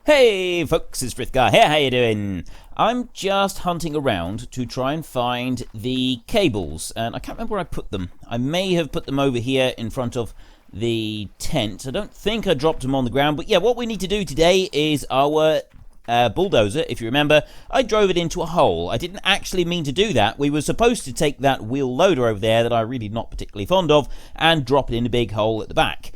Hey folks, it's Frithgar here, how you doing? I'm just hunting around to try and find the cables, and I can't remember where I put them. I may have put them over here in front of the tent. I don't think I dropped them on the ground, but yeah, what we need to do today is our bulldozer. If you remember, I drove it into a hole. I didn't actually mean to do that. We were supposed to take that wheel loader over there that I'm really not particularly fond of and drop it in a big hole at the back.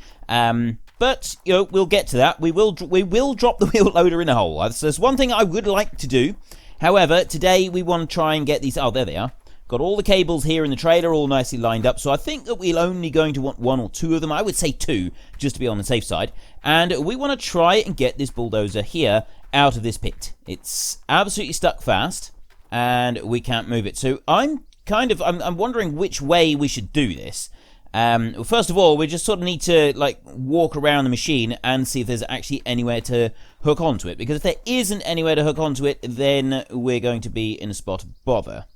But, you know, we'll get to that. We will drop the wheel loader in a hole. There's one thing I would like to do. However, today we want to try and get these... Oh, there they are. Got all the cables here in the trailer all nicely lined up. So I think that we're only going to want one or two of them. I would say two, just to be on the safe side. And we want to try and get this bulldozer here out of this pit. It's absolutely stuck fast, and we can't move it. So I'm wondering which way we should do this. Well, first of all, we just sort of need to walk around the machine and see if there's actually anywhere to hook onto it, because if there isn't anywhere to hook onto it, then we're going to be in a spot of bother.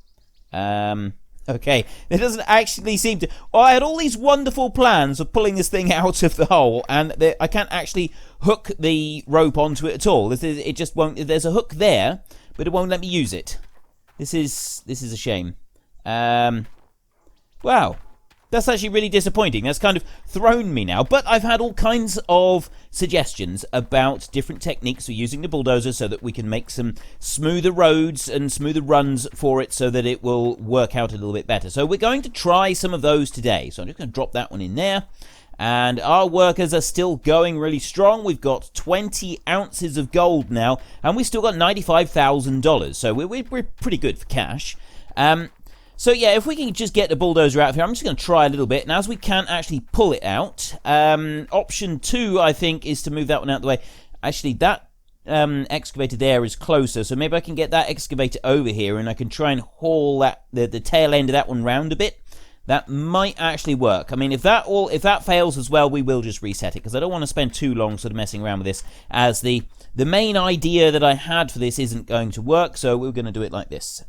Okay, it doesn't actually seem to... Oh, I had all these wonderful plans of pulling this thing out of the hole, and I can't actually hook the rope onto it at all. It just won't... There's a hook there, but it won't let me use it. This is a shame. Wow. That's actually really disappointing. That's kind of thrown me now. But I've had all kinds of suggestions about different techniques for using the bulldozer so that we can make some smoother roads and smoother runs for it so that it will work out a little bit better. So we're going to try some of those today. So I'm just going to drop that one in there. And our workers are still going really strong. We've got 20 ounces of gold now. And we've still got $95,000. So we're pretty good for cash. So yeah, if we can just get the bulldozer out of here, I'm just going to try a little bit. And as we can't actually pull it out, option 2, I think, is to move that one out of the way. Actually, that excavator there is closer, so maybe I can get that excavator over here, and I can try and haul that the tail end of that one round a bit. That might actually work. I mean, if that fails as well, we will just reset it, because I don't want to spend too long sort of messing around with this, as the main idea that I had for this isn't going to work, so we're going to do it like this.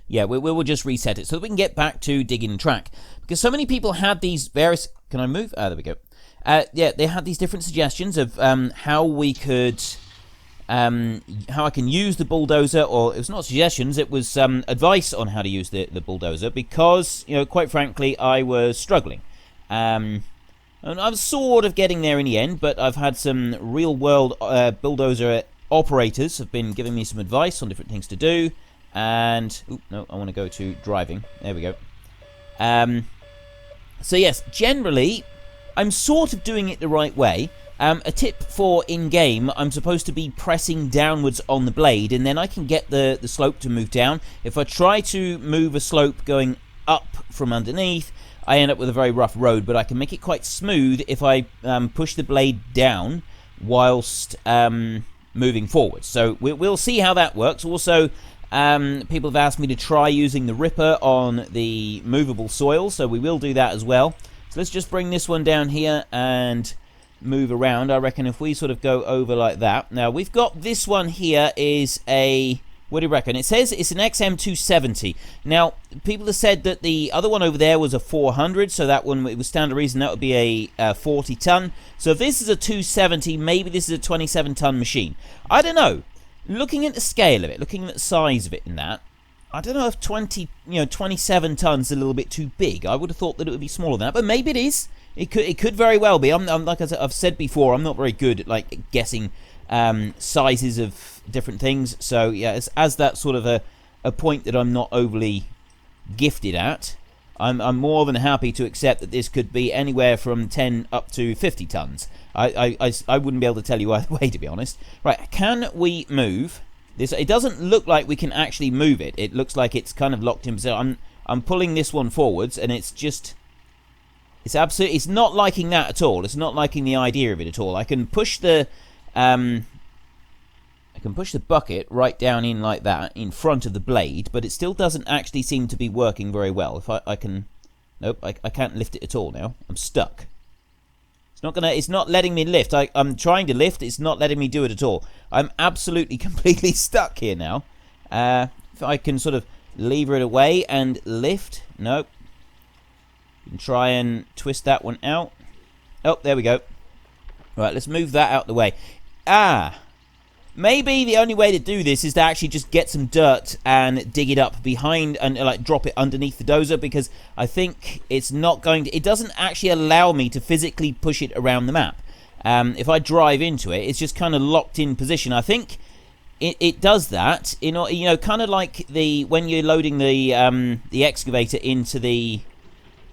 Yeah, we will just reset it so that we can get back to digging the track. Because so many people had these various... Can I move? Ah, there we go. Yeah, they had these different suggestions of how we could... how I can use the bulldozer, or it was not suggestions, it was advice on how to use the bulldozer, because, you know, quite frankly, I was struggling. And I was sort of getting there in the end, but I've had some real-world bulldozer operators have been giving me some advice on different things to do. And, no, I want to go to driving. There we go. So yes, generally, I'm sort of doing it the right way. A tip for in-game, I'm supposed to be pressing downwards on the blade, and then I can get the slope to move down. If I try to move a slope going up from underneath, I end up with a very rough road, but I can make it quite smooth if I push the blade down whilst moving forward. So we'll see how that works. Also... people have asked me to try using the ripper on the movable soil, so we will do that as well. So let's just bring this one down here and move around. I reckon if we sort of go over like that. Now, we've got this one here is a... What do you reckon? It says it's an XM270. Now, people have said that the other one over there was a 400, so that one, it would stand to reason that would be a 40-ton. So if this is a 270, maybe this is a 27-ton machine. I don't know. Looking at the scale of it, looking at the size of it in that, I don't know if 27 tons is a little bit too big. I would have thought that it would be smaller than that, but maybe it is. It could very well be. I'm like I've said before, I'm not very good at guessing sizes of different things. So yeah, as that sort of a point that I'm not overly gifted at, I'm more than happy to accept that this could be anywhere from 10 up to 50 tons. I wouldn't be able to tell you either way, to be honest. Right, can we move this? It doesn't look like we can actually move it. It looks like it's kind of locked in. So I'm pulling this one forwards, and it's not liking that at all. It's not liking the idea of it at all. I can push the bucket right down in like that in front of the blade, but it still doesn't actually seem to be working very well. If I can... Nope, I can't lift it at all now. I'm stuck. It's not letting me lift. I'm trying to lift. It's not letting me do it at all. I'm absolutely completely stuck here now. If I can sort of lever it away and lift. Nope. And try and twist that one out. Oh, there we go. Right, let's move that out the way. Maybe the only way to do this is to actually just get some dirt and dig it up behind and like drop it underneath the dozer, because I think it's not going to, it doesn't actually allow me to physically push it around the map. If I drive into it, it's just kind of locked in position. I think it does that, you know, kind of like when you're loading the excavator into the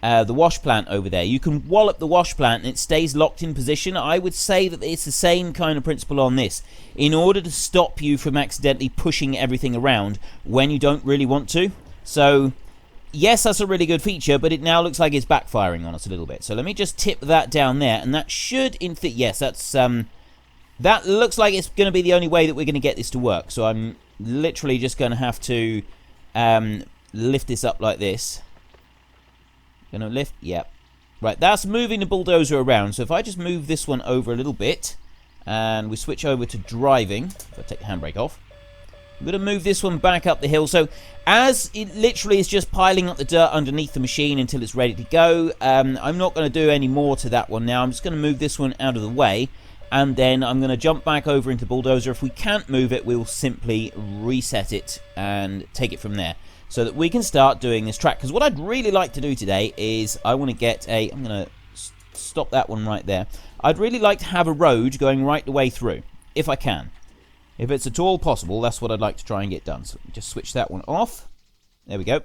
wash plant over there. You can wallop the wash plant and it stays locked in position. I would say that it's the same kind of principle on this, in order to stop you from accidentally pushing everything around when you don't really want to. So yes, that's a really good feature, but it now looks like it's backfiring on us a little bit. So let me just tip that down there, and that should, yes, that's that looks like it's going to be the only way that we're going to get this to work. So I'm literally just going to have to lift this up like this. Gonna lift, yep. Right, that's moving the bulldozer around. So if I just move this one over a little bit, and we switch over to driving, if I take the handbrake off, I'm gonna move this one back up the hill. So as it literally is just piling up the dirt underneath the machine until it's ready to go, I'm not gonna do any more to that one now. I'm just gonna move this one out of the way, and then I'm gonna jump back over into bulldozer. If we can't move it, we'll simply reset it and take it from there, so that we can start doing this track. Because what I'd really like to do today is I want to get I'm going to stop that one right there. I'd really like to have a road going right the way through, if I can. If it's at all possible, that's what I'd like to try and get done. So just switch that one off. There we go.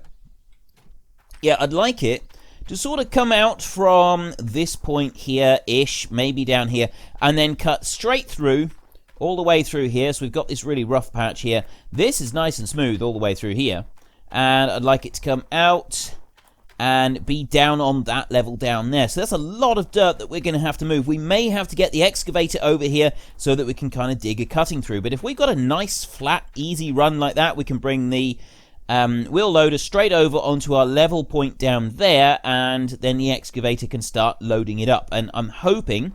Yeah, I'd like it to sort of come out from this point here-ish, maybe down here, and then cut straight through, all the way through here. So we've got this really rough patch here. This is nice and smooth all the way through here. And I'd like it to come out and be down on that level down there. So that's a lot of dirt that we're going to have to move. We may have to get the excavator over here so that we can kind of dig a cutting through. But if we've got a nice, flat, easy run like that, we can bring the wheel loader straight over onto our level point down there, and then the excavator can start loading it up. And I'm hoping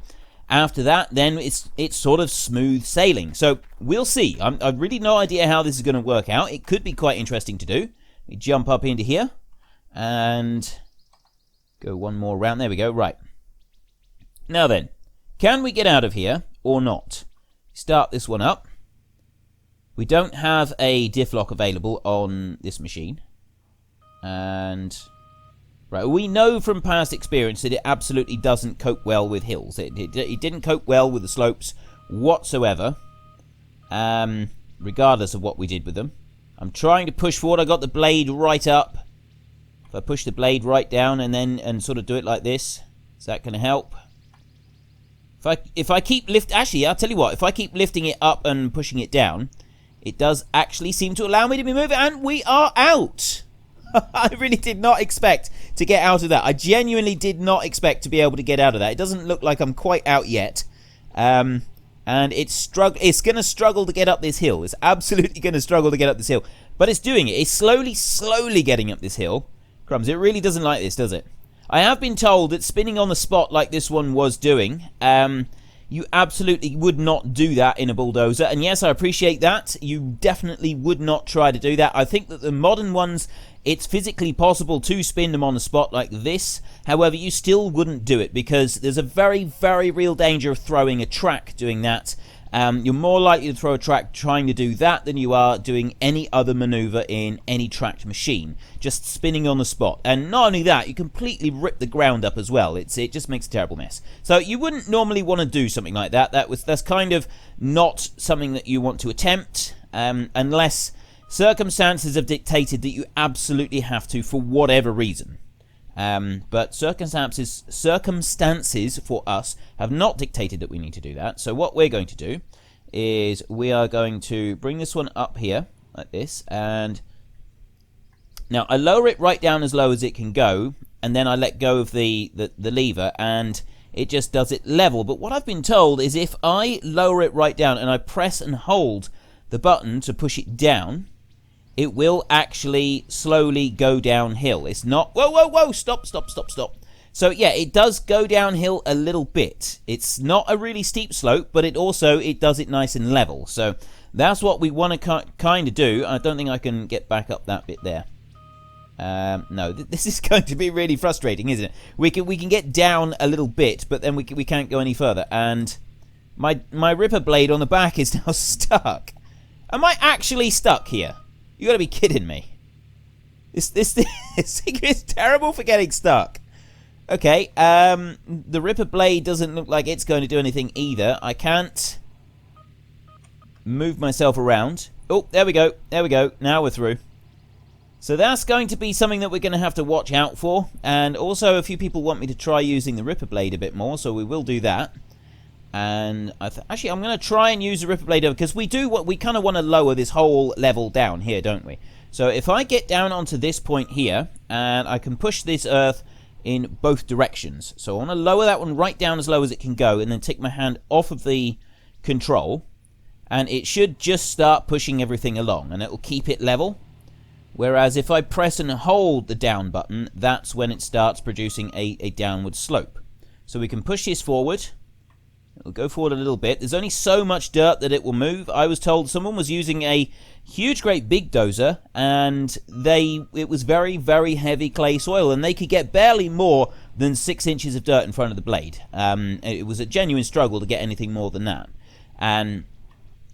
after that, then it's sort of smooth sailing. So we'll see. I've really no idea how this is going to work out. It could be quite interesting to do. We jump up into here and go one more round. There we go. Right. Now then, can we get out of here or not? Start this one up. We don't have a diff lock available on this machine. And right, we know from past experience that it absolutely doesn't cope well with hills. It didn't cope well with the slopes whatsoever, regardless of what we did with them. I'm trying to push forward. I got the blade right up. If I push the blade right down and sort of do it like this, is that going to help? If I keep actually, I'll tell you what. If I keep lifting it up and pushing it down, it does actually seem to allow me to be moving, and we are out. I really did not expect to get out of that. I genuinely did not expect to be able to get out of that. It doesn't look like I'm quite out yet. And it's going to struggle to get up this hill. It's absolutely going to struggle to get up this hill. But it's doing it. It's slowly getting up this hill. Crumbs, it really doesn't like this, does it? I have been told that spinning on the spot like this one was doing, you absolutely would not do that in a bulldozer. And yes, I appreciate that. You definitely would not try to do that. I think that the modern ones, it's physically possible to spin them on the spot like this. However, you still wouldn't do it, because there's a very, very real danger of throwing a track doing that. You're more likely to throw a track trying to do that than you are doing any other maneuver in any tracked machine. Just spinning on the spot. And not only that, you completely rip the ground up as well. It just makes a terrible mess. So you wouldn't normally want to do something like that. That's kind of not something that you want to attempt, unless circumstances have dictated that you absolutely have to for whatever reason. But circumstances for us have not dictated that we need to do that. So what we're going to do is we are going to bring this one up here like this, and now I lower it right down as low as it can go, and then I let go of the lever, and it just does it level. But what I've been told is if I lower it right down and I press and hold the button to push it down, it will actually slowly go downhill. It's not... Whoa, stop. So yeah, it does go downhill a little bit. It's not a really steep slope, but it does it nice and level. So that's what we want to kind of do. I don't think I can get back up that bit there. No, this is going to be really frustrating, isn't it? We can get down a little bit, but then we can't go any further. And my ripper blade on the back is now stuck. Am I actually stuck here? You gotta be kidding me. This thing is terrible for getting stuck. Okay, the ripper blade doesn't look like it's going to do anything either. I can't move myself around. Oh, there we go. There we go. Now we're through. So that's going to be something that we're going to have to watch out for. And also a few people want me to try using the ripper blade a bit more, so we will do that. And actually, I'm going to try and use the ripper blade because we kind of want to lower this whole level down here, don't we? So if I get down onto this point here, and I can push this earth in both directions. So I want to lower that one right down as low as it can go, and then take my hand off of the control, and it should just start pushing everything along, and it will keep it level. Whereas if I press and hold the down button, that's when it starts producing a downward slope. So we can push this forward. It'll go forward a little bit. There's only so much dirt that it will move. I was told someone was using a huge, great big dozer, and it was very, very heavy clay soil, and they could get barely more than 6 inches of dirt in front of the blade. It was a genuine struggle to get anything more than that. And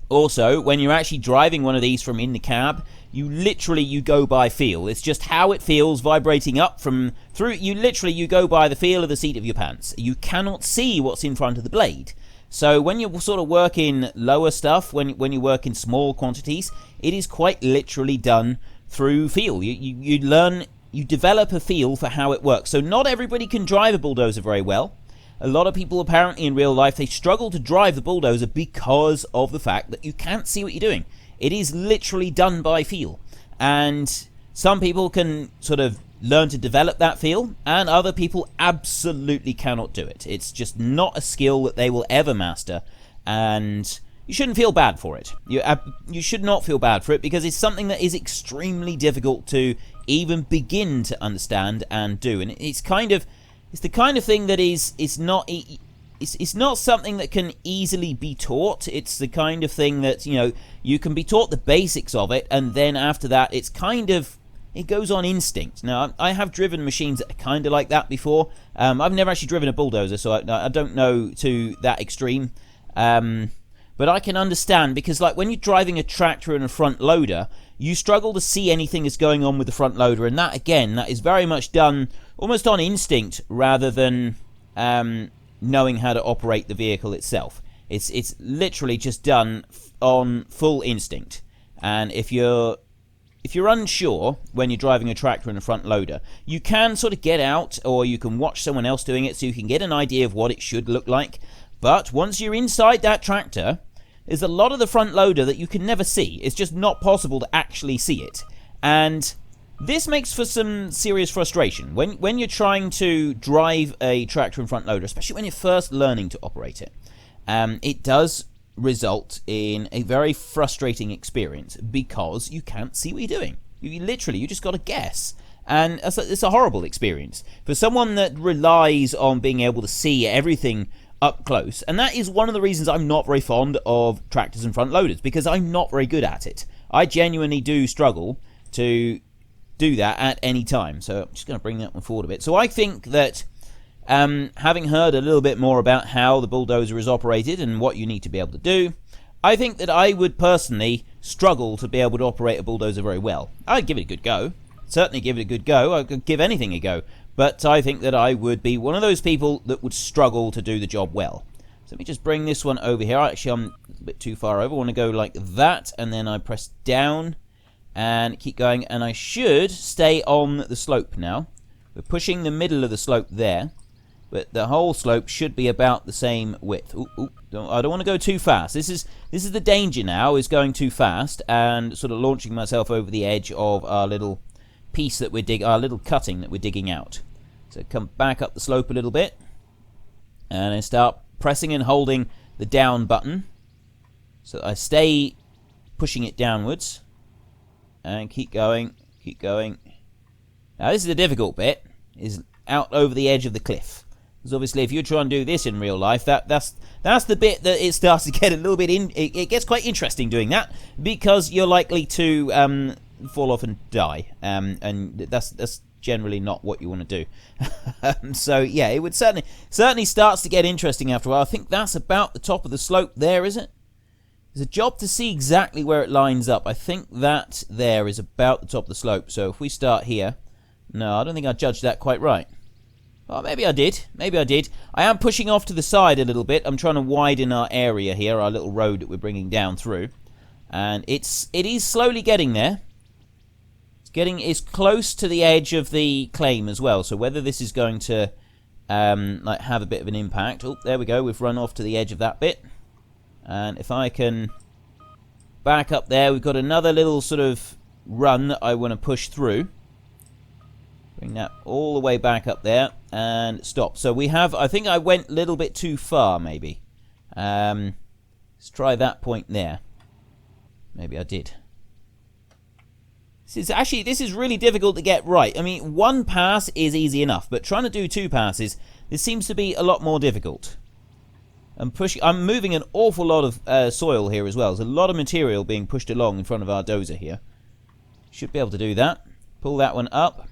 also, when you're actually driving one of these from in the cab, you go by feel. It's just how it feels vibrating up through. You go by the feel of the seat of your pants. You cannot see what's in front of the blade. So when you sort of work in lower stuff, when you work in small quantities, it is quite literally done through feel. You develop a feel for how it works. So not everybody can drive a bulldozer very well. A lot of people apparently in real life, they struggle to drive the bulldozer because of the fact that you can't see what you're doing. It is literally done by feel. And some people can sort of learn to develop that feel, and other people absolutely cannot do it. It's just not a skill that they will ever master, and you shouldn't feel bad for it. You should not feel bad for it, because it's something that is extremely difficult to even begin to understand and do. And it's the kind of thing that it's not something that can easily be taught. It's the kind of thing that, you can be taught the basics of it, and then after that, it goes on instinct. Now, I have driven machines that are kind of like that before. I've never actually driven a bulldozer, so I don't know to that extreme. But I can understand, because like when you're driving a tractor and a front loader, you struggle to see anything that's going on with the front loader, and that is very much done almost on instinct rather than knowing how to operate the vehicle itself. It's literally just done on full instinct. And if you're unsure when you're driving a tractor and a front loader, you can sort of get out, or you can watch someone else doing it so you can get an idea of what it should look like. But once you're inside that tractor, there's a lot of the front loader that you can never see. It's just not possible to actually see it. And this makes for some serious frustration. When you're trying to drive a tractor and front loader, especially when you're first learning to operate it, it does result in a very frustrating experience because you can't see what you're doing. You just got to guess. And it's a horrible experience for someone that relies on being able to see everything up close. And that is one of the reasons I'm not very fond of tractors and front loaders, because I'm not very good at it. I genuinely do struggle to do that at any time. So I'm just going to bring that one forward a bit. So I think that having heard a little bit more about how the bulldozer is operated and what you need to be able to do, I think that I would personally struggle to be able to operate a bulldozer very well. I'd give it a good go. Certainly give it a good go. I could give anything a go. But I think that I would be one of those people that would struggle to do the job well. So let me just bring this one over here. Actually, I'm a bit too far over. I want to go like that, and then I press down and keep going. And I should stay on the slope now. We're pushing the middle of the slope there, but the whole slope should be about the same width. I don't want to go too fast. This is the danger now, is going too fast and sort of launching myself over the edge of our little piece that our little cutting that we're digging out. So come back up the slope a little bit, and I start pressing and holding the down button so I stay pushing it downwards, and keep going. Now this is the difficult bit, is out over the edge of the cliff. Because obviously if you try and do this in real life, that's the bit that it starts to get a little bit it gets quite interesting doing that, because you're likely to fall off and die, and that's generally not what you want to do. So yeah, it would certainly starts to get interesting after a while. I think that's about the top of the slope there, is it? There's a job to see exactly where it lines up. I think that there is about the top of the slope. So if we start here, no, I don't think I judged that quite right. Well, maybe I did. Maybe I did. I am pushing off to the side a little bit. I'm trying to widen our area here, our little road that we're bringing down through. And it is slowly getting there. It's close to the edge of the claim as well. So whether this is going to like have a bit of an impact. Oh, there we go. We've run off to the edge of that bit. And if I can back up there, we've got another little sort of run that I want to push through. Bring that all the way back up there and stop. So we have, I think I went a little bit too far maybe. Let's try that point there. Maybe I did. This is really difficult to get right. I mean, one pass is easy enough, but trying to do two passes, this seems to be a lot more difficult. I'm moving an awful lot of soil here as well. There's a lot of material being pushed along in front of our dozer here. Should be able to do that. Pull that one up.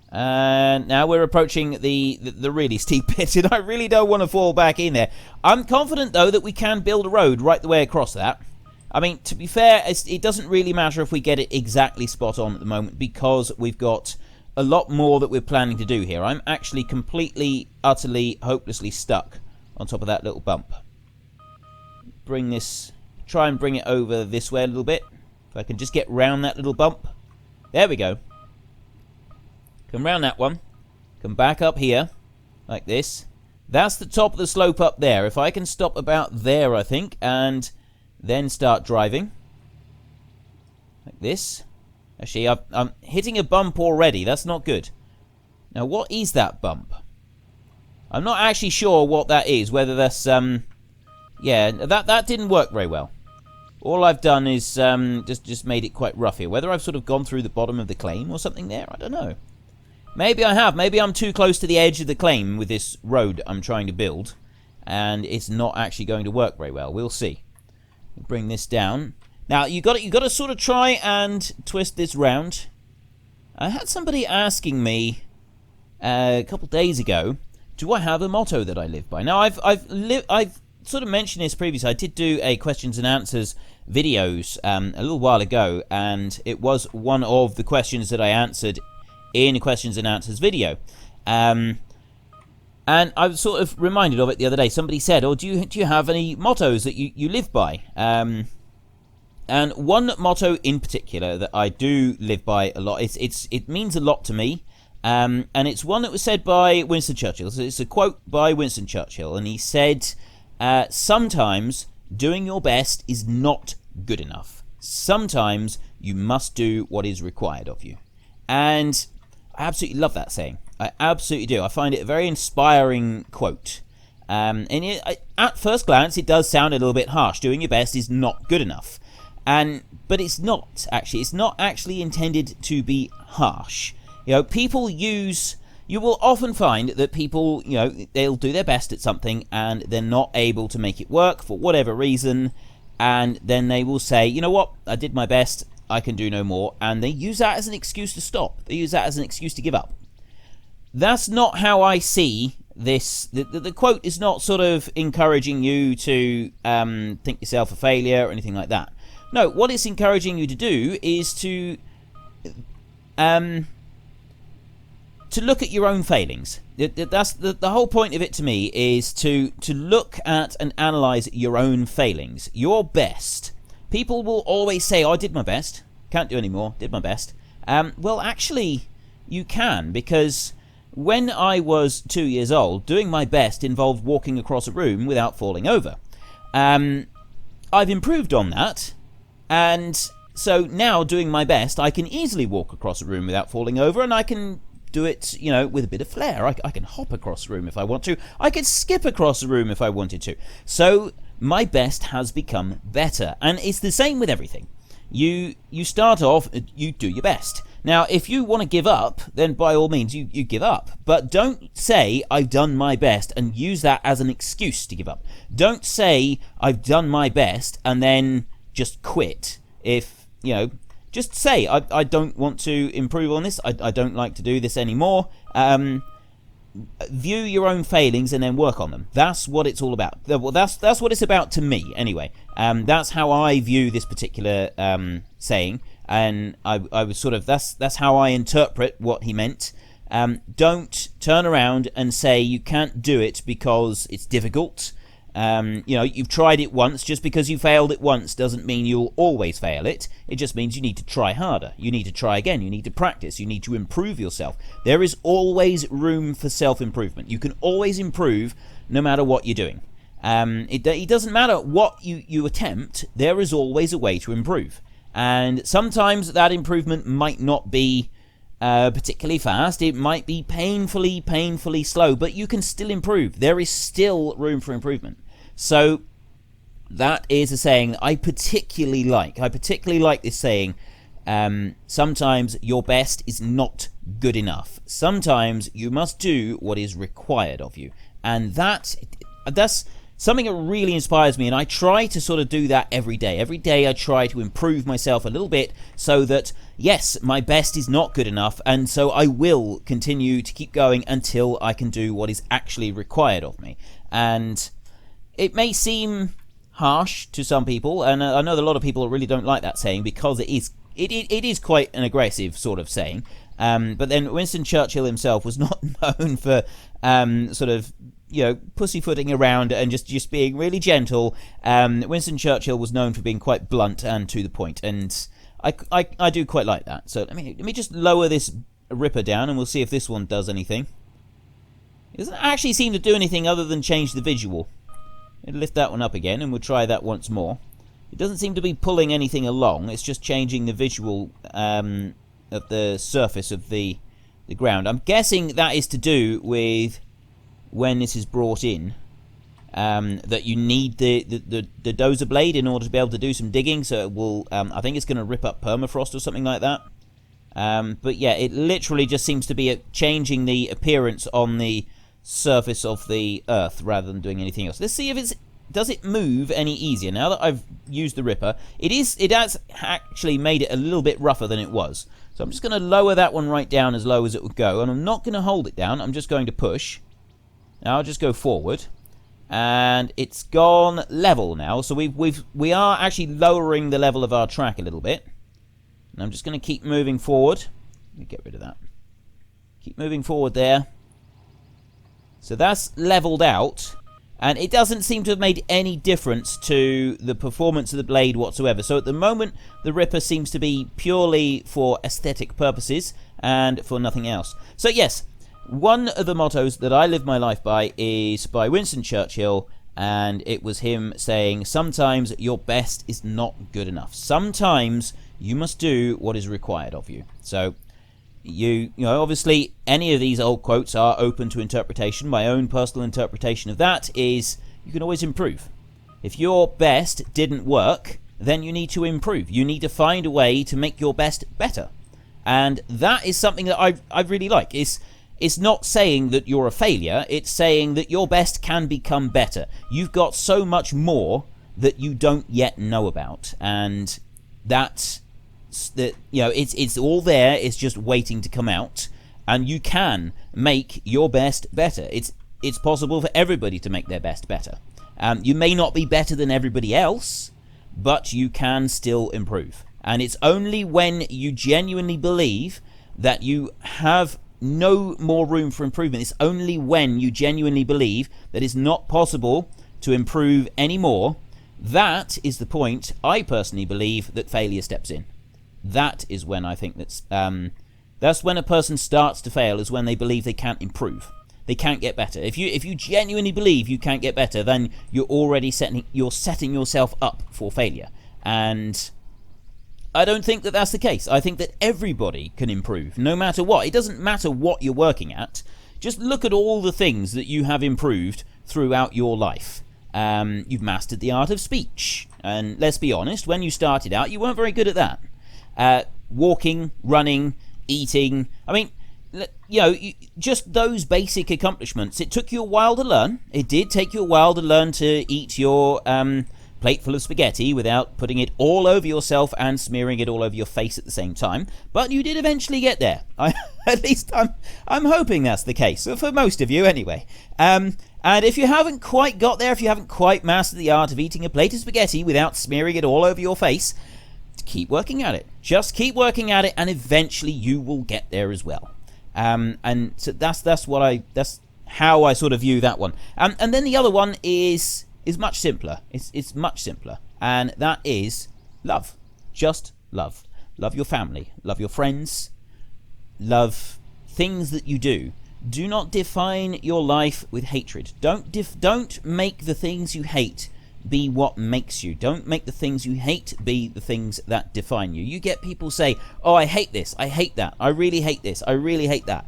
And now we're approaching the really steep bit, and I really don't want to fall back in there. I'm confident, though, that we can build a road right the way across that. I mean, to be fair, it doesn't really matter if we get it exactly spot on at the moment, because we've got a lot more that we're planning to do here. I'm actually completely, utterly, hopelessly stuck on top of that little bump. Try and bring it over this way a little bit. If I can just get round that little bump. There we go. Come round that one. Come back up here, like this. That's the top of the slope up there. If I can stop about there, I think, and then start driving. Like this. Actually, I'm hitting a bump already. That's not good. Now, what is that bump? I'm not actually sure what that is. Whether that's, yeah, that didn't work very well. All I've done is just made it quite rough here. Whether I've sort of gone through the bottom of the claim or something there, I don't know. Maybe I have. Maybe I'm too close to the edge of the claim with this road I'm trying to build, and it's not actually going to work very well. We'll see. Bring this down. Now you got to sort of try and twist this round. I had somebody asking me a couple days ago, do I have a motto that I live by? Now I've sort of mentioned this previously. I did do a questions and answers videos a little while ago, and it was one of the questions that I answered in a questions and answers video. And I was sort of reminded of it the other day. Somebody said, "Oh, do you have any mottos that you live by?" And one motto in particular that I do live by a lot. It means a lot to me. And it's one that was said by Winston Churchill. So it's a quote by Winston Churchill, and he said, "Sometimes doing your best is not good enough. Sometimes you must do what is required of you." And I absolutely love that saying. I absolutely do. I find it a very inspiring quote. And at first glance, it does sound a little bit harsh. Doing your best is not good enough. But it's not, actually. It's not actually intended to be harsh. You know, you will often find that people, you know, they'll do their best at something and they're not able to make it work for whatever reason. And then they will say, you know what, I did my best, I can do no more. And they use that as an excuse to stop. They use that as an excuse to give up. That's not how I see this. The quote is not sort of encouraging you to think yourself a failure or anything like that. No, what it's encouraging you to do is to look at your own failings. That's the whole point of it to me, is to look at and analyse your own failings. Your best. People will always say, "Oh, I did my best. Can't do any more. Did my best." Well, actually, you can, because when I was 2 years old, doing my best involved walking across a room without falling over. I've improved on that, and so now doing my best, I can easily walk across a room without falling over, and I can do it, you know, with a bit of flair. I can hop across a room if I want to. I could skip across a room if I wanted to. So my best has become better, and it's the same with everything. You start off, you do your best. Now, if you want to give up, then by all means you give up. But don't say, "I've done my best," and use that as an excuse to give up. Don't say, "I've done my best," and then just quit. If, you know, just say, I don't want to improve on this. I don't like to do this anymore. View your own failings and then work on them. That's what it's all about. Well, that's what it's about to me, anyway. That's how I view this particular saying, and I was sort of that's how I interpret what he meant. Don't turn around and say you can't do it because it's difficult. You've tried it once. Just because you failed it once doesn't mean you'll always fail it. It just means you need to try harder. You need to try again. You need to practice. You need to improve yourself. There is always room for self-improvement. You can always improve no matter what you're doing. It doesn't matter what you attempt. There is always a way to improve. And sometimes that improvement might not be particularly fast. It might be painfully slow, but you can still improve. There is still room for improvement. So that is a saying that I particularly like. I particularly like this saying, sometimes your best is not good enough. Sometimes you must do what is required of you. And that's something that really inspires me, and I try to sort of do that every day. Every day I try to improve myself a little bit so that, yes, my best is not good enough, and so I will continue to keep going until I can do what is actually required of me. And it may seem harsh to some people, and I know that a lot of people really don't like that saying because it is quite an aggressive sort of saying. But then Winston Churchill himself was not known for sort of pussyfooting around and just being really gentle. Winston Churchill was known for being quite blunt and to the point, and I do quite like that. So let me just lower this Ripper down, and we'll see if this one does anything. It doesn't actually seem to do anything other than change the visual. It'll lift that one up again, and we'll try that once more. It doesn't seem to be pulling anything along. It's just changing the visual of the surface of the ground. I'm guessing that is to do with when this is brought in, that you need the dozer blade in order to be able to do some digging. So it will, I think it's going to rip up permafrost or something like that. But yeah, it literally just seems to be changing the appearance on the surface of the earth rather than doing anything else. Let's see if does it move any easier now that I've used the Ripper. It has actually made it a little bit rougher than it was. So I'm just going to lower that one right down as low as it would go, and I'm not going to hold it down. I'm just going to push. Now I'll just go forward, and it's gone level now. So we are actually lowering the level of our track a little bit. And I'm just going to keep moving forward. Let me get rid of that. Keep moving forward there. So that's leveled out, and it doesn't seem to have made any difference to the performance of the blade whatsoever. So at the moment, the Ripper seems to be purely for aesthetic purposes and for nothing else. So yes, one of the mottos that I live my life by is by Winston Churchill, and it was him saying, sometimes your best is not good enough. Sometimes you must do what is required of you. So you know, obviously any of these old quotes are open to interpretation. My own personal interpretation of that is you can always improve. If your best didn't work, then you need to improve. You need to find a way to make your best better. And that is something that I really like. It's not saying that you're a failure. It's saying that your best can become better. You've got so much more that you don't yet know about. And that's it's all there. It's just waiting to come out, and you can make your best better. It's possible for everybody to make their best better. You may not be better than everybody else, but you can still improve. And it's only when you genuinely believe that you have no more room for improvement. It's only when you genuinely believe that it's not possible to improve anymore. That is the point, I personally believe, that failure steps in. That is when I think that's when a person starts to fail, is when they believe they can't improve. They can't get better. If you genuinely believe you can't get better, then you're already setting yourself up for failure. And I don't think that that's the case. I think that everybody can improve, no matter what. It doesn't matter what you're working at. Just look at all the things that you have improved throughout your life. You've mastered the art of speech. And let's be honest, when you started out, you weren't very good at that. Walking, running, eating. I mean, just those basic accomplishments. It took you a while to learn. It did take you a while to learn to eat your plain plate full of spaghetti without putting it all over yourself and smearing it all over your face at the same time, but you did eventually get there. At least I'm hoping that's the case, for most of you anyway. And if you haven't quite got there, if you haven't quite mastered the art of eating a plate of spaghetti without smearing it all over your face, keep working at it. Just keep working at it, and eventually you will get there as well. And so that's how I sort of view that one. And then the other one is much simpler. It's much simpler, and that is love. Just love. Love your family. Love your friends. Love things that you do. Do not define your life with hatred. Don't make the things you hate be what makes you. Don't make the things you hate be the things that define you. You get people say, oh, I hate this, I hate that, I really hate this, I really hate that.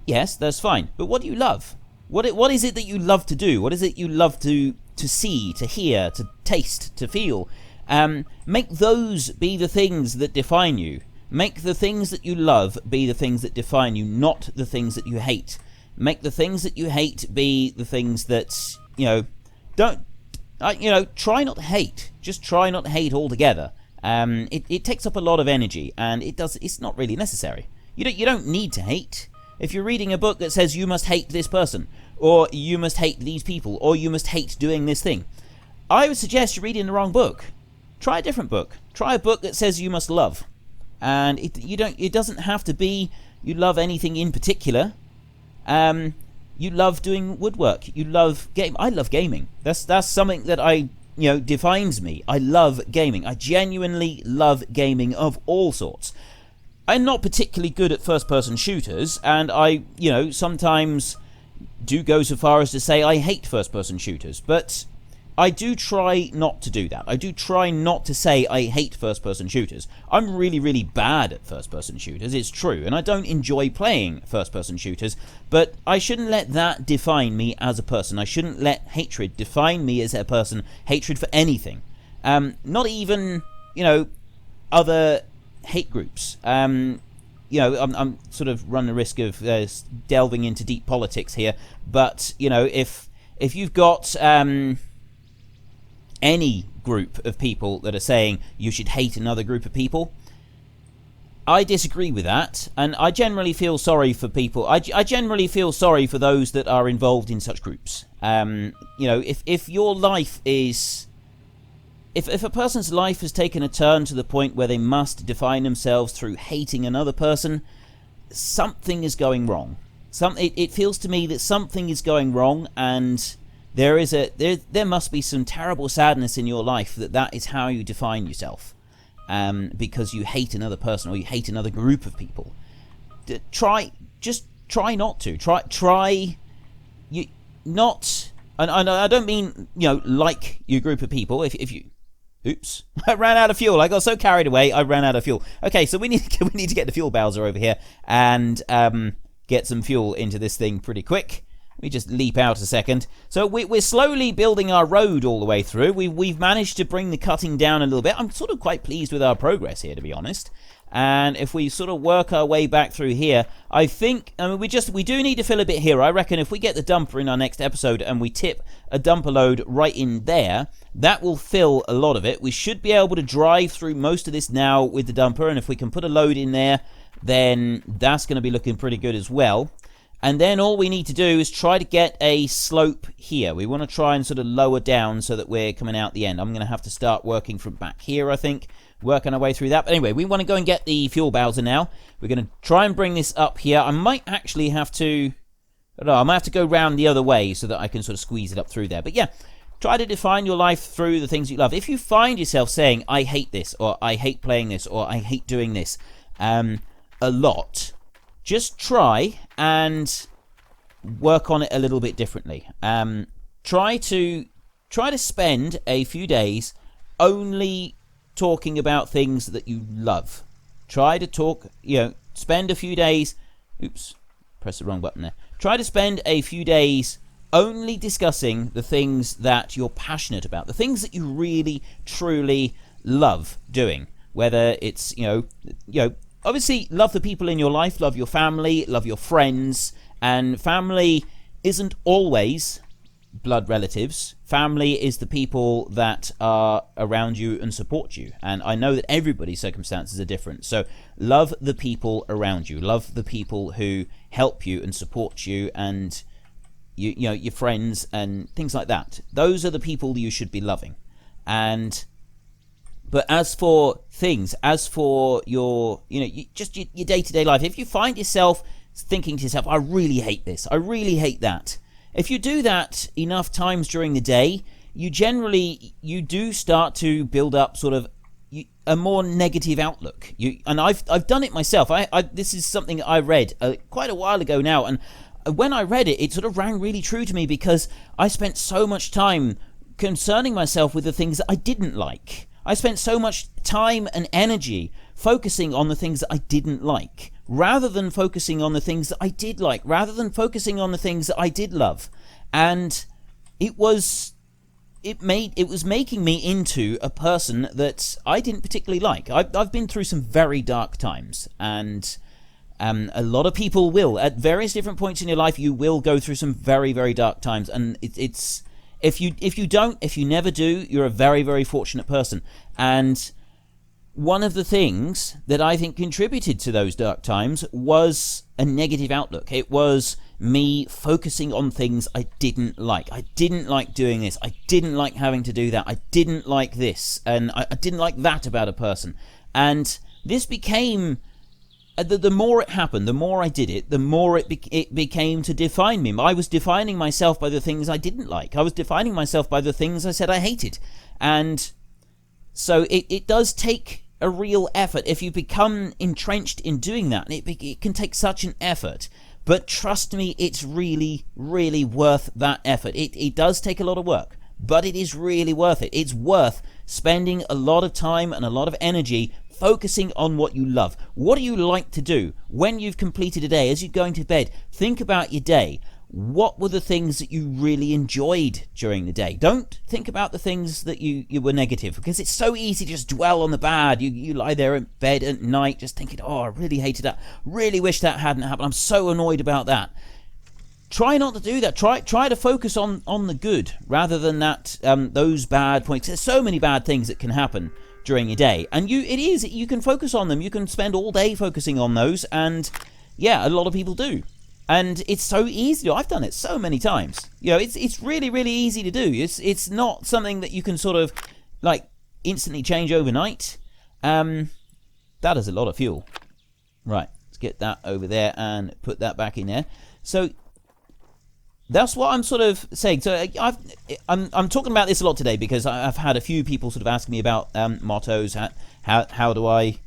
Yes, that's fine, but what do you love? What is it that you love to do? What is it you love to see, to hear, to taste, to feel? Make those be the things that define you. Make the things that you love be the things that define you, not the things that you hate. Make the things that you hate be the things that, try not to hate. Just try not to hate altogether. It takes up a lot of energy, and it's not really necessary. You don't need to hate. If you're reading a book that says you must hate this person, or you must hate these people, or you must hate doing this thing, I would suggest you're reading the wrong book. Try a different book. Try a book that says you must love. And it doesn't have to be you love anything in particular. You love doing woodwork. You love game. I love gaming. That's something that defines me. I love gaming. I genuinely love gaming of all sorts. I'm not particularly good at first-person shooters, and I sometimes do go so far as to say I hate first-person shooters, but I do try not to do that. I do try not to say I hate first-person shooters. I'm really, really bad at first-person shooters, it's true, and I don't enjoy playing first-person shooters, but I shouldn't let that define me as a person. I shouldn't let hatred define me as a person. Hatred for anything. Not even, other hate groups. I'm sort of run the risk of delving into deep politics here, but, if you've got any group of people that are saying you should hate another group of people, I disagree with that, and I generally feel sorry for people. I generally feel sorry for those that are involved in such groups. If your life is... If a person's life has taken a turn to the point where they must define themselves through hating another person, something is going wrong. It feels to me that something is going wrong, and there must be some terrible sadness in your life that is how you define yourself, because you hate another person or you hate another group of people. Try not to. And I don't mean like your group of people. If you... Oops, I ran out of fuel. I got so carried away, I ran out of fuel. Okay, so we need to get the fuel Bowser over here and get some fuel into this thing pretty quick. Let me just leap out a second. So we're slowly building our road all the way through. We've managed to bring the cutting down a little bit. I'm sort of quite pleased with our progress here, to be honest. And if we sort of work our way back through here, I think, we do need to fill a bit here. I reckon if we get the dumper in our next episode and we tip a dumper load right in there, that will fill a lot of it. We should be able to drive through most of this now with the dumper, and if we can put a load in there, then that's going to be looking pretty good as well. And then all we need to do is try to get a slope here. We want to try and sort of lower down so that we're coming out the end. I'm going to have to start working from back here, I think. Working our way through that. But anyway, we want to go and get the fuel Bowser now. We're going to try and bring this up here. I might actually have to... I might have to go round the other way so that I can sort of squeeze it up through there. But yeah, try to define your life through the things you love. If you find yourself saying, I hate this, or I hate playing this, or I hate doing this a lot, just try and work on it a little bit differently. Try to spend a few days only talking about things that you love. Try to spend a few days... Oops, press the wrong button there. Try to spend a few days only discussing the things that you're passionate about, the things that you really, truly love doing. Whether it's, obviously love the people in your life, love your family, love your friends, and family isn't always blood relatives. Family is the people that are around you and support you. And I know that everybody's circumstances are different. So love the people around you. Love the people who help you and support you, and you know, your friends and things like that. Those are the people you should be loving. But as for things, as for your, you know, just your day-to-day life, if you find yourself thinking to yourself, I really hate this, I really hate that, if you do that enough times during the day, you do start to build up sort of a more negative outlook. And I've done it myself. This is something I read quite a while ago now, and when I read it, it sort of rang really true to me, because I spent so much time concerning myself with the things that I didn't like. I spent so much time and energy focusing on the things that I didn't like, rather than focusing on the things that I did like, rather than focusing on the things that I did love. And it was making me into a person that I didn't particularly like. I've been through some very dark times, and a lot of people will. At various different points in your life, you will go through some very, very dark times, and it's if you never do, you're a very, very fortunate person. And one of the things that I think contributed to those dark times was a negative outlook. It was me focusing on things I didn't like. I didn't like doing this. I didn't like having to do that. I didn't like this. And I didn't like that about a person. And this became... The more it happened, the more I did it, the more it became to define me. I was defining myself by the things I didn't like. I was defining myself by the things I said I hated. And so it does take a real effort. If you become entrenched in doing that, it can take such an effort. But trust me, it's really, really worth that effort. It does take a lot of work, but it is really worth it. It's worth spending a lot of time and a lot of energy focusing on what you love. What do you like to do when you've completed a day? As you're going to bed, think about your day. What were the things that you really enjoyed during the day? Don't think about the things that you were negative, because it's so easy to just dwell on the bad. You lie there in bed at night just thinking, oh, I really hated that. Really wish that hadn't happened. I'm so annoyed about that. Try not to do that. Try to focus on the good rather than that those bad points. There's so many bad things that can happen during your day, and you can focus on them. You can spend all day focusing on those, and yeah, a lot of people do. And it's so easy to do. I've done it so many times. You know, it's really, really easy to do. It's not something that you can sort of like instantly change overnight. That is a lot of fuel. Right, let's get that over there and put that back in there. So that's what I'm sort of saying. So I'm talking about this a lot today because I've had a few people sort of asking me about mottos. How do I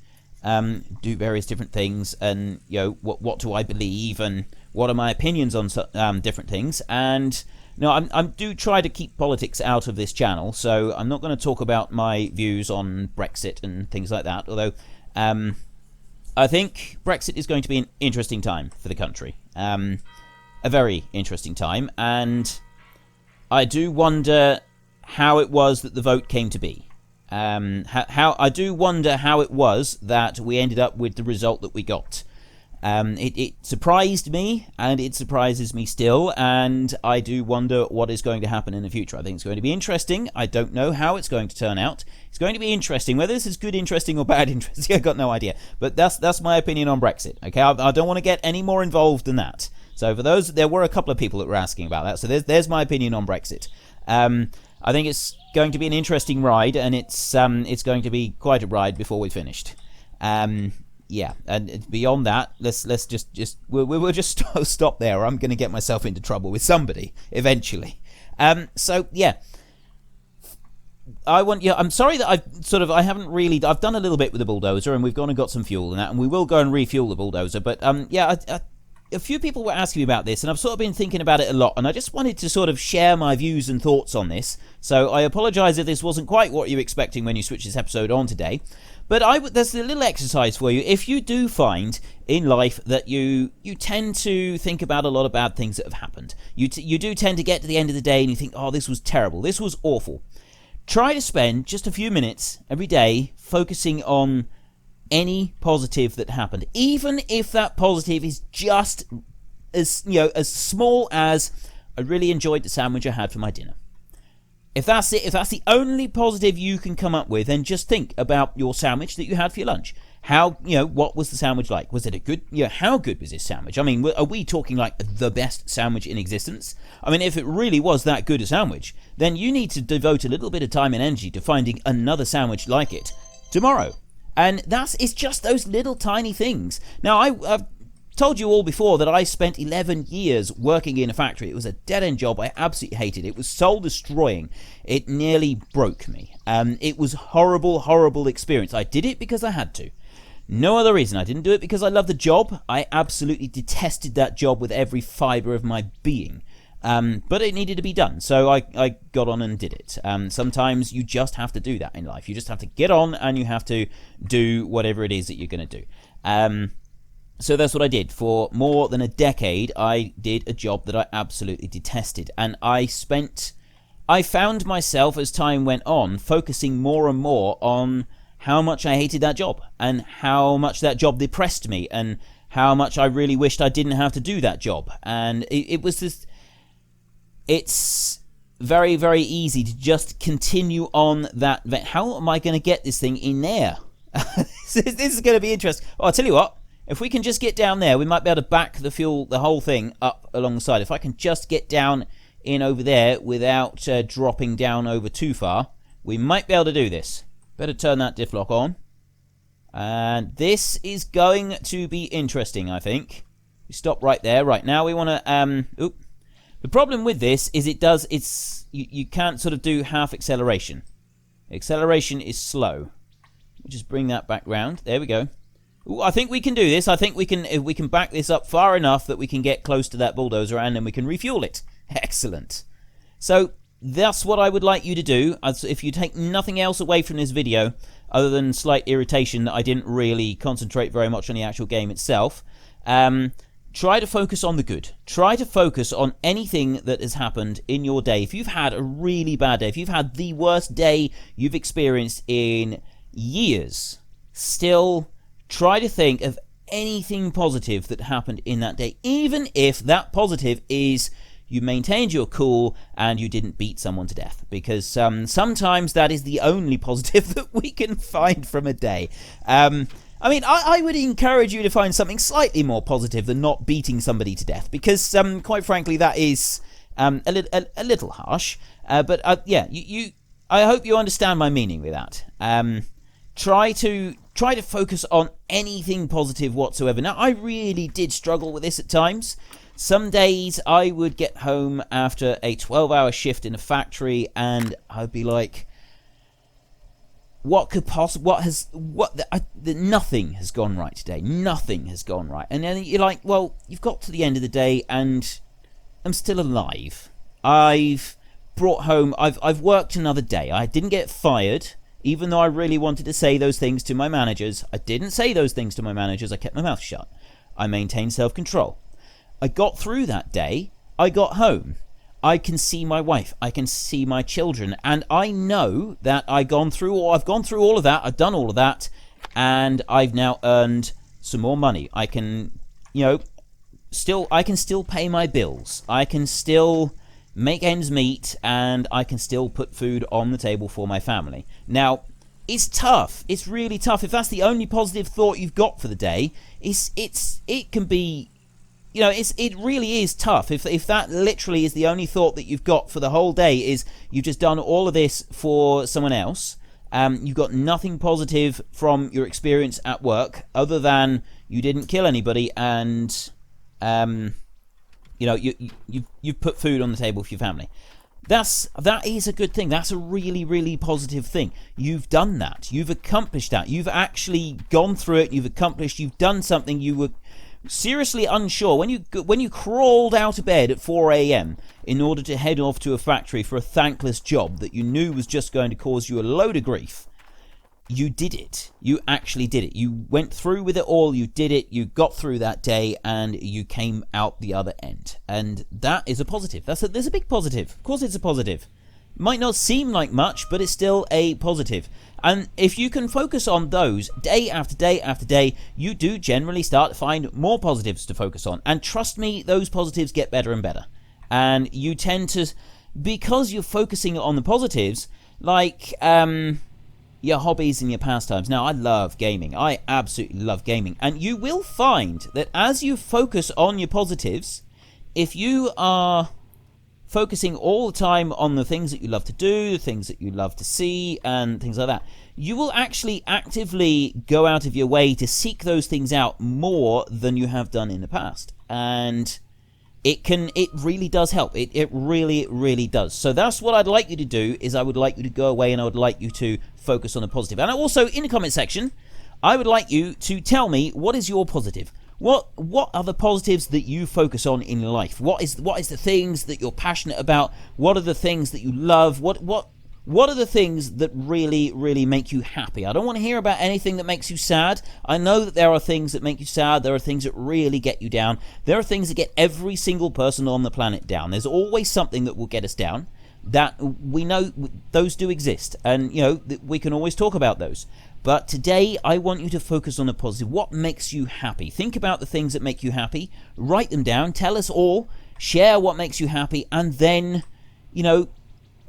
do various different things, and you know, what do I believe, and what are my opinions on different things. And no, I do try to keep politics out of this channel, so I'm not going to talk about my views on Brexit and things like that, although I think Brexit is going to be an interesting time for the country, a very interesting time, and I do wonder how it was that the vote came to be. How I do wonder how it was that we ended up with the result that we got. It surprised me, and it surprises me still, and I do wonder what is going to happen in the future. I think it's going to be interesting. I don't know how it's going to turn out. It's going to be interesting. Whether this is good interesting or bad interesting, I've got no idea. But that's my opinion on Brexit. Okay, I don't want to get any more involved than that. So for those, there were a couple of people that were asking about that. So there's my opinion on Brexit. I think it's going to be an interesting ride, and it's going to be quite a ride before we're finished. Yeah, and beyond that, let's just we'll just stop there, or I'm going to get myself into trouble with somebody eventually. So yeah, I'm sorry that I've done a little bit with the bulldozer, and we've gone and got some fuel and that, and we will go and refuel the bulldozer. But a few people were asking me about this, and I've sort of been thinking about it a lot, and I just wanted to sort of share my views and thoughts on this. So I apologise if this wasn't quite what you were expecting when you switched this episode on today. But there's a little exercise for you. If you do find in life that you tend to think about a lot of bad things that have happened, you do tend to get to the end of the day and you think, oh, this was terrible, this was awful. Try to spend just a few minutes every day focusing on any positive that happened, even if that positive is just as small as I really enjoyed the sandwich I had for my dinner. If that's it, if that's the only positive you can come up with, then just think about your sandwich that you had for your lunch. How, what was the sandwich like? Was it a good, how good was this sandwich? I mean, are we talking like the best sandwich in existence? I mean, if it really was that good a sandwich, then you need to devote a little bit of time and energy to finding another sandwich like it tomorrow. And it's just those little tiny things. Now, I've told you all before that I spent 11 years working in a factory. It was a dead-end job. I absolutely hated it. It was soul-destroying. It nearly broke me. It was horrible, horrible experience. I did it because I had to. No other reason. I didn't do it because I loved the job. I absolutely detested that job with every fibre of my being. But it needed to be done, so I got on and did it. Sometimes you just have to do that in life. You just have to get on and you have to do whatever it is that you're going to do. So that's what I did. For more than a decade, I did a job that I absolutely detested. And I found myself, as time went on, focusing more and more on how much I hated that job and how much that job depressed me and how much I really wished I didn't have to do that job. And it was this... It's very, very easy to just continue on that. How am I going to get this thing in there? This is going to be interesting. Oh, I'll tell you what. If we can just get down there, we might be able to back the whole thing up alongside. If I can just get down in over there without dropping down over too far, we might be able to do this. Better turn that diff lock on. And this is going to be interesting, I think. We stop right there. Right now we want to... The problem with this is you can't sort of do half acceleration. Acceleration is slow. We'll just bring that back round. There we go. Ooh, I think we can do this. I think we can back this up far enough that we can get close to that bulldozer and then we can refuel it. Excellent. So that's what I would like you to do. If you take nothing else away from this video other than slight irritation that I didn't really concentrate very much on the actual game itself, try to focus on the good. Try to focus on anything that has happened in your day. If you've had a really bad day, if you've had the worst day you've experienced in years, still try to think of anything positive that happened in that day, even if that positive is you maintained your cool and you didn't beat someone to death, because sometimes that is the only positive that we can find from a day. I mean, I would encourage you to find something slightly more positive than not beating somebody to death, because quite frankly that is a little harsh. But yeah, I hope you understand my meaning with that. Try to focus on anything positive whatsoever. Now, I really did struggle with this at times. Some days I would get home after a 12-hour shift in a factory and I'd be like, nothing has gone right today. Nothing has gone right. And then you're like, well, you've got to the end of the day and I'm still alive. I've brought home, I've worked another day. I didn't get fired, even though I really wanted to say those things to my managers. I didn't say those things to my managers. I kept my mouth shut. I maintained self-control. I got through that day. I got home. I can see my wife, I can see my children, and I know that I've gone through all of that, I've done all of that, and I've now earned some more money. I can, still pay my bills. I can still make ends meet, and I can still put food on the table for my family. Now, it's tough. It's really tough. If that's the only positive thought you've got for the day, it can be... it really is tough. If that literally is the only thought that you've got for the whole day is you've just done all of this for someone else, you've got nothing positive from your experience at work other than you didn't kill anybody and you've put food on the table for your family. That is a good thing. That's a really, really positive thing. You've done that. You've accomplished that. You've actually gone through it. You've done something you were seriously unsure when you crawled out of bed at 4 a.m. in order to head off to a factory for a thankless job that you knew was just going to cause you a load of grief. You did it. You actually did it. You went through with it all. You did it. You got through that day and you came out the other end. And that is a positive. There's a big positive. Of course it's a positive. Might not seem like much, but it's still a positive. And if you can focus on those day after day after day, you do generally start to find more positives to focus on. And trust me, those positives get better and better. And you tend to, because you're focusing on the positives, like your hobbies and your pastimes. Now, I love gaming. I absolutely love gaming. And you will find that as you focus on your positives, if you are focusing all the time on the things that you love to do, the things that you love to see, and things like that, you will actually actively go out of your way to seek those things out more than you have done in the past. And it really does help. It really does. So that's what I'd like you to do, is I would like you to go away and I would like you to focus on the positive. And also, in the comment section, I would like you to tell me, what is your positive? What are the positives that you focus on in life? What is the things that you're passionate about? What are the things that you love? What are the things that really make you happy? I don't want to hear about anything that makes you sad. I know that there are things that make you sad. There are things that really get you down. There are things that get every single person on the planet down. There's always something that will get us down. That we know those do exist, and we can always talk about those. But today I want you to focus on the positive. What makes you happy? Think about the things that make you happy. Write them down. Tell us all. Share what makes you happy, and then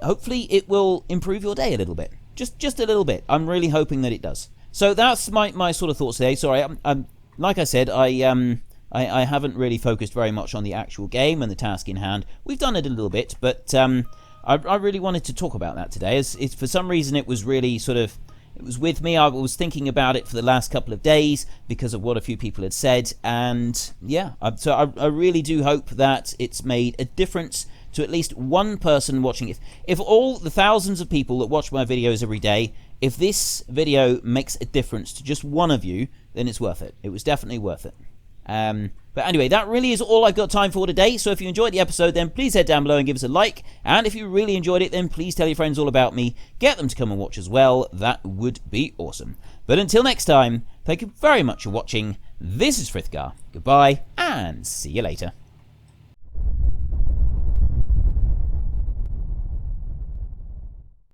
hopefully it will improve your day a little bit. Just a little bit. I'm really hoping that it does. So that's my sort of thoughts today. Sorry, I'm like I said, I haven't really focused very much on the actual game and the task in hand. We've done it a little bit, but I really wanted to talk about that today. It's for some reason it was really it was with me. I was thinking about it for the last couple of days because of what a few people had said, and yeah, so I really do hope that it's made a difference to at least one person watching it. If all the thousands of people that watch my videos every day, if this video makes a difference to just one of you, then it's worth it. It was definitely worth it. But anyway, that really is all I've got time for today. So if you enjoyed the episode, then please head down below and give us a like. And if you really enjoyed it, then please tell your friends all about me. Get them to come and watch as well. That would be awesome. But until next time, thank you very much for watching. This is Frithgar. Goodbye, and see you later.